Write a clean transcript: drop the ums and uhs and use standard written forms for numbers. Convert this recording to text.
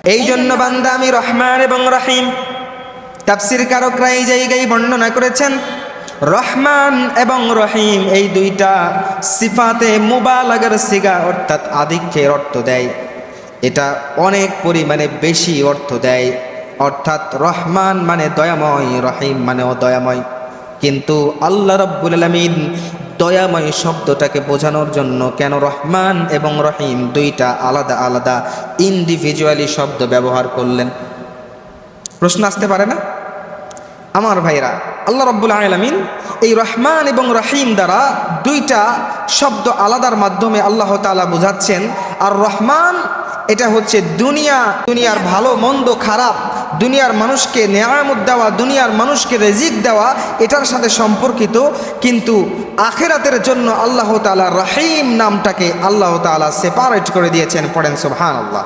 এই জন্য বান্দা আমি রহমান এবং রহিম, তাফসীর কারকরা এই জায়গায় বর্ণনা করেছেন রহমান এবং রহিম এই দুইটা সিফাতে মুবালাগার সিগা অর্থাৎ আধিক্যের অর্থ দেয়। এটা অনেক পরিমাণে বেশি অর্থ দেয়, অর্থাৎ রহমান মানে দয়াময়, রহিম মানেও দয়াময়। কিন্তু আল্লাহ রাব্বুল আলামিন দয়াময় শব্দটাকে বোঝানোর জন্য কেন রহমান এবং রহিম দুইটা আলাদা আলাদা ইন্ডিভিজুয়ালি শব্দ ব্যবহার করলেন? প্রশ্ন আসতে পারে না আমার ভাইরা? আল্লাহ রাব্বুল আলামিন এই রহমান এবং রহিম দ্বারা দুইটা শব্দ আলাদার মাধ্যমে আল্লাহ তাআলা বোঝাচ্ছেন। আর রহমান এটা হচ্ছে দুনিয়ার ভালো মন্দ খারাপ, দুনিয়ার মানুষকে নেয়ামত দেওয়া, দুনিয়ার মানুষকে রিজিক দেওয়া, এটার সাথে সম্পর্কিত। কিন্তু আখিরাতের জন্য আল্লাহ তাআলা রহিম নামটাকে আল্লাহ তাআলা সেপারেট করে দিয়েছেন। পড়েন সুবহানাল্লাহ।